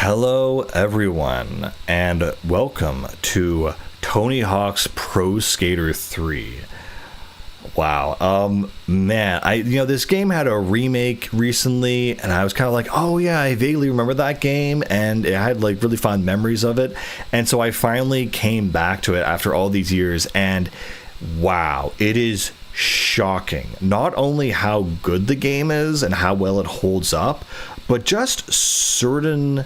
Hello, everyone, and welcome to Tony Hawk's Pro Skater 3. Wow, man, this game had a remake recently, and I was kind of like, oh yeah, I vaguely remember that game, and I had like really fond memories of it, and so I finally came back to it after all these years, and wow, it is shocking. Not only how good the game is and how well it holds up, but just certain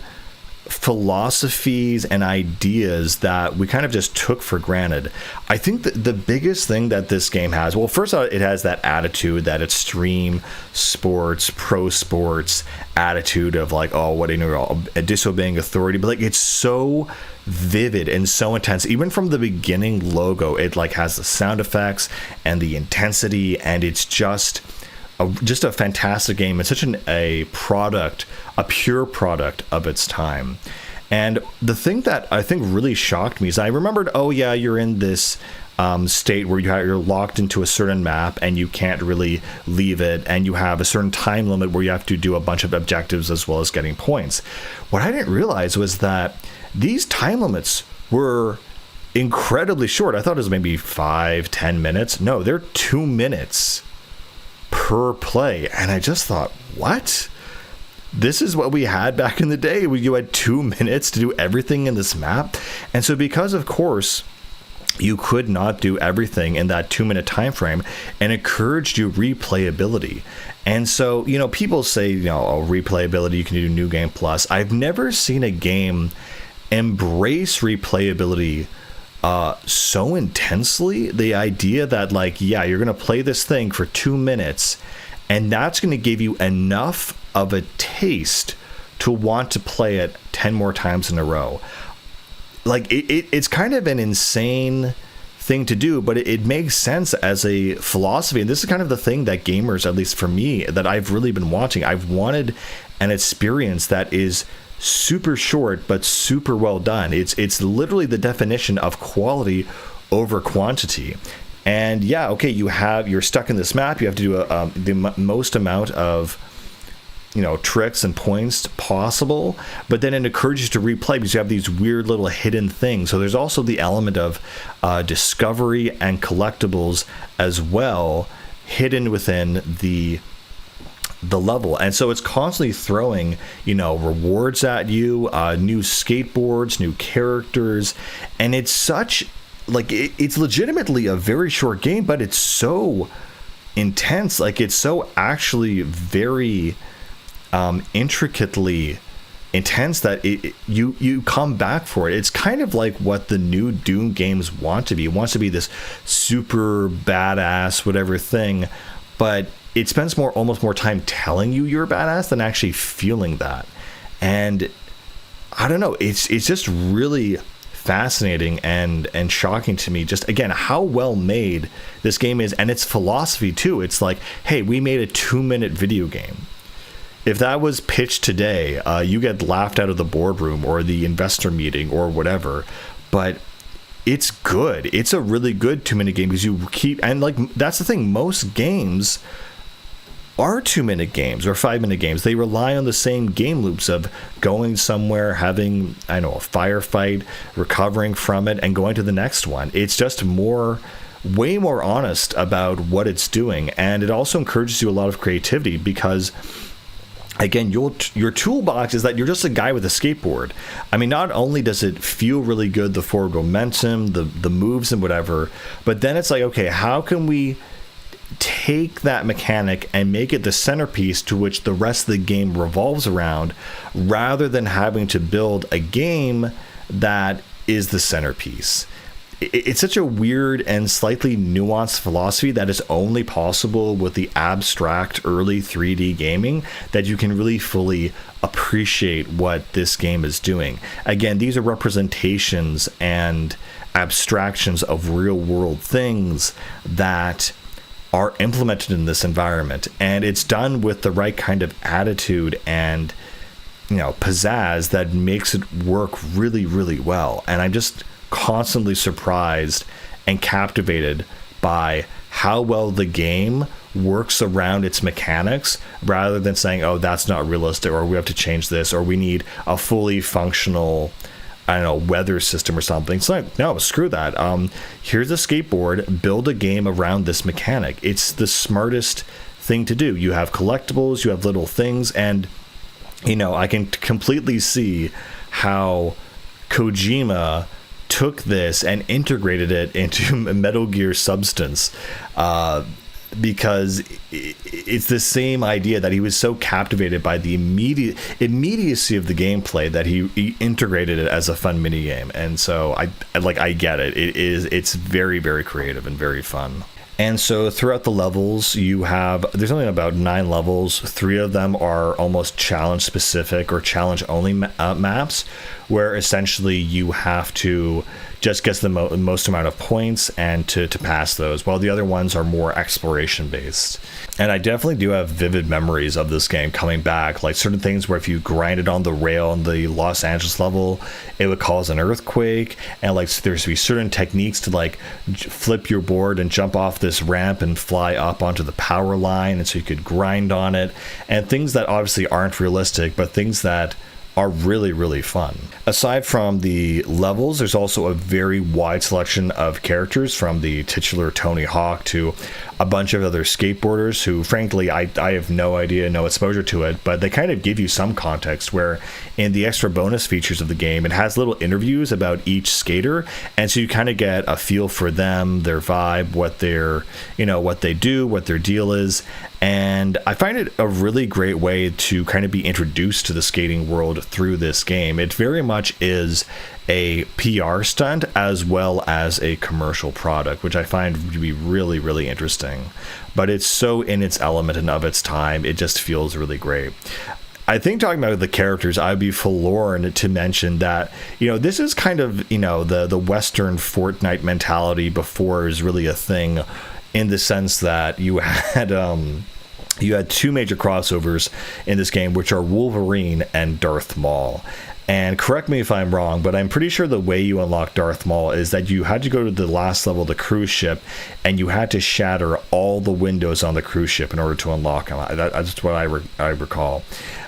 philosophies and ideas that we kind of just took for granted. I think that the biggest thing that this game has, well, first of all, it has that attitude, that extreme sports, pro sports attitude of like, oh, what, disobeying authority, but like it's so vivid and so intense. Even from the beginning logo, it like has the sound effects and the intensity, and it's just a fantastic game. It's such a pure product of its time. And the thing that I think really shocked me is I remembered, oh yeah, you're in this state where you're locked into a certain map and you can't really leave it, and you have a certain time limit where you have to do a bunch of objectives as well as getting points. What I didn't realize was that these time limits were incredibly short. I thought it was maybe 5-10 minutes. No, they're 2 minutes per play, and I just thought, what? This is what we had back in the day, where you had 2 minutes to do everything in this map. And so because of course you could not do everything in that 2-minute time frame, and encouraged you replayability. And so people say replayability, you can do New Game Plus. I've never seen a game embrace replayability so intensely. The idea that you're gonna play this thing for 2 minutes, and that's gonna give you enough of a taste to want to play it 10 more times in a row. It's kind of an insane thing to do, but it makes sense as a philosophy. And this is kind of the thing that gamers, at least for me, that I've really been wanting. I've wanted an experience that is super short but super well done. It's literally the definition of quality over quantity. And yeah, okay, you're stuck in this map. You have to do the most amount of tricks and points possible, but then it encourages you to replay because you have these weird little hidden things. So there's also the element of discovery and collectibles as well, hidden within the level. And so it's constantly throwing rewards at you, new skateboards, new characters, and it's such it's legitimately a very short game, but it's so intense. It's so actually very intricately intense that you come back for it. It's kind of like what the new Doom games want to be. It wants to be this super badass whatever thing, but it spends almost more time telling you you're a badass than actually feeling that. And I don't know, it's just really fascinating and shocking to me, just again how well made this game is, and its philosophy too. It's like, hey, we made a 2-minute video game. If that was pitched today, you get laughed out of the boardroom or the investor meeting or whatever. But it's good. It's a really good 2-minute game because you keep, and that's the thing, most games are 2-minute games or 5-minute games. They rely on the same game loops of going somewhere, having a firefight, recovering from it, and going to the next one. It's just way more honest about what it's doing, and it also encourages you a lot of creativity because, again, your toolbox is that you're just a guy with a skateboard. I mean, not only does it feel really good, the forward momentum, the moves and whatever, but then it's like, okay, how can we take that mechanic and make it the centerpiece to which the rest of the game revolves around, rather than having to build a game that is the centerpiece. It's such a weird and slightly nuanced philosophy that is only possible with the abstract early 3D gaming, that you can really fully appreciate what this game is doing. Again, these are representations and abstractions of real world things that are implemented in this environment, and it's done with the right kind of attitude and pizzazz that makes it work really, really well. And I'm just constantly surprised and captivated by how well the game works around its mechanics, rather than saying, oh, that's not realistic, or we have to change this, or we need a fully functional, I don't know, weather system or something. It's like, no, screw that. Here's a skateboard, build a game around this mechanic. It's the smartest thing to do. You have collectibles, you have little things, and I can completely see how Kojima took this and integrated it into Metal Gear Substance, because it's the same idea that he was so captivated by the immediacy of the gameplay that he integrated it as a fun mini game. And so I get it. It's very, very creative and very fun. And so throughout the levels, there's only about 9 levels. 3 of them are almost challenge specific or challenge only maps, where essentially you have to just get the most amount of points and to pass those, while the other ones are more exploration based. And I definitely do have vivid memories of this game coming back, like certain things where if you grinded on the rail in the Los Angeles level, it would cause an earthquake, and like there's be certain techniques to like flip your board and jump off this ramp and fly up onto the power line, and so you could grind on it, and things that obviously aren't realistic, but things that are really, really fun. Aside from the levels, there's also a very wide selection of characters, from the titular Tony Hawk to a bunch of other skateboarders who, frankly, I have no idea, no exposure to it, but they kind of give you some context, where in the extra bonus features of the game, it has little interviews about each skater, and so you kind of get a feel for them, their vibe, what they do, what their deal is. And I find it a really great way to kind of be introduced to the skating world through this game. It very much is a PR stunt as well as a commercial product, which I find to be really, really interesting. But it's so in its element and of its time, it just feels really great. I think, talking about the characters, I'd be forlorn to mention that, this is kind of, the Western Fortnite mentality before it was really a thing, in the sense that you had 2 major crossovers in this game, which are Wolverine and Darth Maul. And correct me if I'm wrong, but I'm pretty sure the way you unlock Darth Maul is that you had to go to the last level of the cruise ship, and you had to shatter all the windows on the cruise ship in order to unlock him. That's what I recall.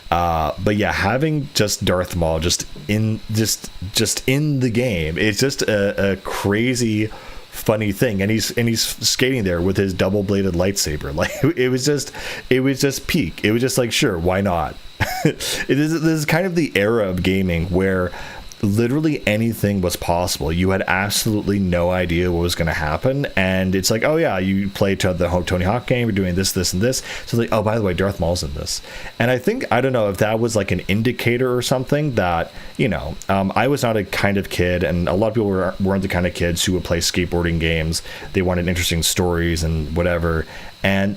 But yeah, having just Darth Maul just in the game, it's just a crazy, funny thing, and he's skating there with his double-bladed lightsaber. Like, it was just peak. It was just like, sure, why not? This is kind of the era of gaming where literally anything was possible. You had absolutely no idea what was going to happen, and it's like, oh yeah, you play to the Tony Hawk game, you're doing this, and this, so like, oh, by the way, Darth Maul's in this. And I think, I don't know if that was like an indicator or something that, I was not a kind of kid, and a lot of people weren't the kind of kids who would play skateboarding games. They wanted interesting stories and whatever, and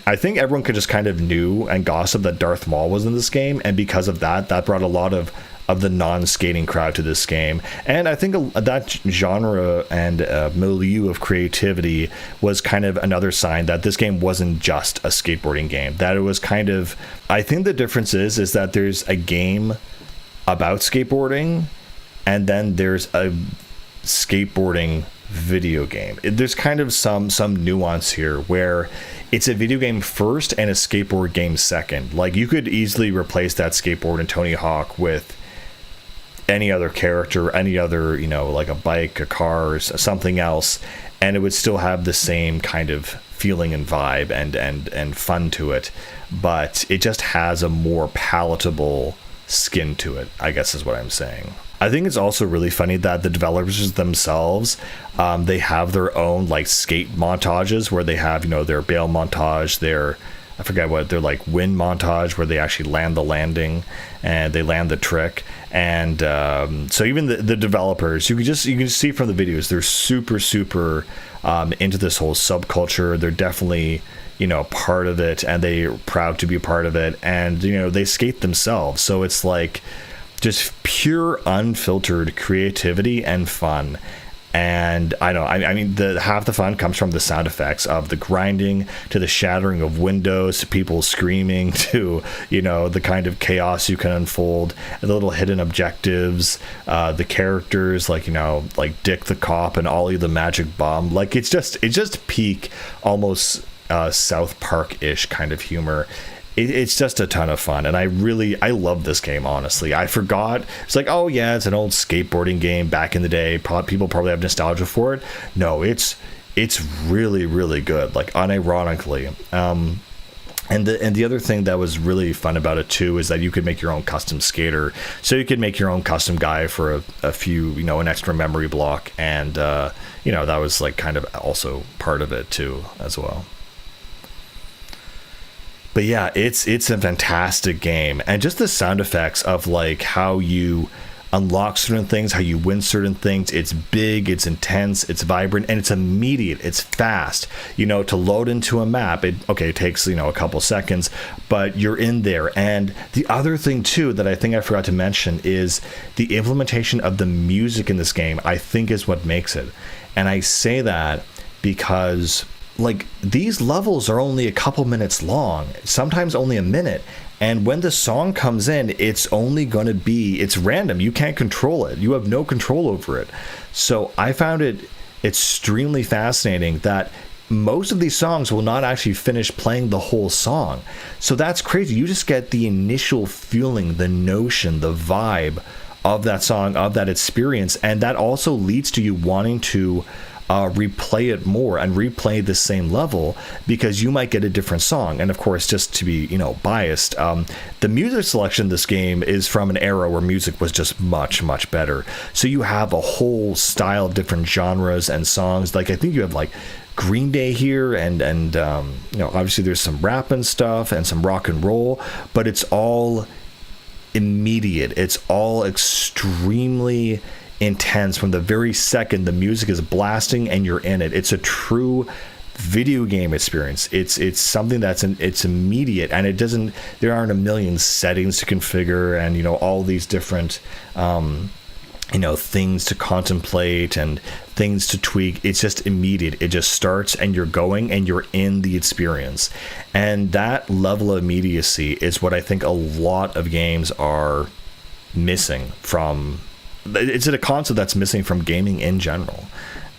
I think everyone could just kind of knew and gossip that Darth Maul was in this game, and because of that brought a lot of the non-skating crowd to this game. And I think that genre and milieu of creativity was kind of another sign that this game wasn't just a skateboarding game, that it was kind of, I think the difference is that there's a game about skateboarding, and then there's a skateboarding video game. There's kind of some nuance here, where it's a video game first and a skateboard game second. Like, you could easily replace that skateboard in Tony Hawk with any other character, any other, like a bike, a car, or something else, and it would still have the same kind of feeling and vibe and fun to it, but it just has a more palatable skin to it, I guess is what I'm saying. I think it's also really funny that the developers themselves, they have their own like skate montages, where they have, their bail montage, their, I forget what, their like win montage, where they actually land the landing and they land the trick. And so even the developers, you can see from the videos, they're super into this whole subculture. They're definitely part of it, and they're proud to be part of it, and they skate themselves, so it's like just pure unfiltered creativity and fun. And I know, I mean, the half the fun comes from the sound effects of the grinding, to the shattering of windows, to people screaming, to, you know, the kind of chaos you can unfold, and the little hidden objectives, the characters like, you know, like Dick the cop and Ollie the magic bomb. Like it's just peak almost South Park-ish kind of humor. It's just a ton of fun, and I love this game, honestly. I forgot. It's like, oh yeah, it's an old skateboarding game back in the day. People probably have nostalgia for it. No, it's really, really good, like unironically. And the other thing that was really fun about it too is that you could make your own custom skater. So you could make your own custom guy for a few, you know, an extra memory block, and you know, that was like kind of also part of it too as well. But yeah, it's a fantastic game, and just the sound effects of like how you unlock certain things, how you win certain things. It's big, it's intense, it's vibrant, and it's immediate. It's fast. You know, to load into a map, it takes, you know, a couple seconds, but you're in there. And the other thing too that I think I forgot to mention is the implementation of the music in this game, I think, is what makes it. And I say that because, like, these levels are only a couple minutes long, sometimes only a minute, and when the song comes in, it's only going to be, it's random. You can't control it. You have no control over it. So I found it extremely fascinating that most of these songs will not actually finish playing the whole song. So that's crazy. You just get the initial feeling, the notion, the vibe of that song, of that experience, and that also leads to you wanting to replay it more and replay the same level, because you might get a different song. And of course, just to be, you know, biased, the music selection in this game is from an era where music was just much, much better. So you have a whole style of different genres and songs. Like, I think you have like Green Day here, and you know, obviously there's some rap and stuff and some rock and roll, but it's all immediate. It's all extremely intense from the very second the music is blasting and you're in it. It's a true video game experience. It's something it's immediate, and it doesn't, there aren't a million settings to configure and, you know, all these different you know, things to contemplate and things to tweak. It's just immediate. It just starts and you're going and you're in the experience. And that level of immediacy is what I think a lot of games are missing from. It's a concept that's missing from gaming in general.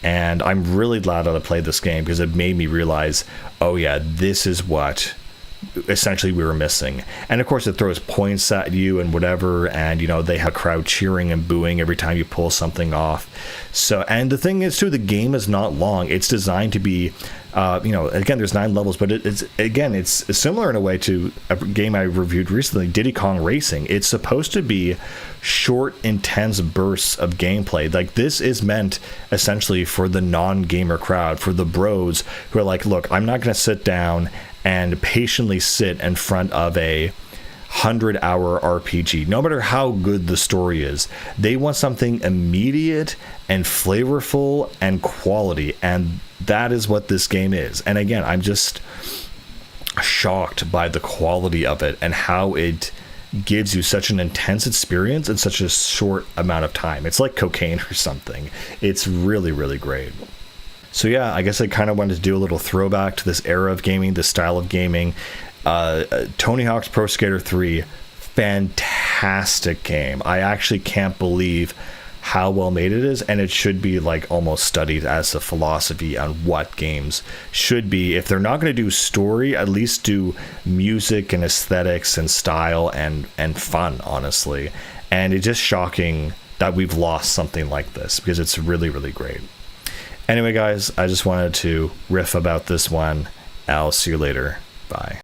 And I'm really glad that I played this game, because it made me realize, oh yeah, this is what essentially we were missing. And of course, it throws points at you and whatever, and, you know, they have a crowd cheering and booing every time you pull something off. So, and the thing is too, the game is not long. It's designed to be, you know, again, there's 9 levels, but it's similar in a way to a game I reviewed recently, Diddy Kong Racing. It's supposed to be short, intense bursts of gameplay. Like, this is meant essentially for the non-gamer crowd, for the bros who are like, look, I'm not going to sit down and patiently sit in front of a 100-hour RPG, no matter how good the story is. They want something immediate and flavorful and quality, and that is what this game is. And again, I'm just shocked by the quality of it and how it gives you such an intense experience in such a short amount of time. It's like cocaine or something. It's really, really great. So yeah, I guess I kind of wanted to do a little throwback to this era of gaming, this style of gaming. Tony Hawk's Pro Skater 3, fantastic game. I actually can't believe how well made it is, and it should be like almost studied as a philosophy on what games should be. If they're not going to do story, at least do music and aesthetics and style and fun, honestly. And it's just shocking that we've lost something like this, because it's really, really great. Anyway, guys, I just wanted to riff about this one. I'll see you later. Bye.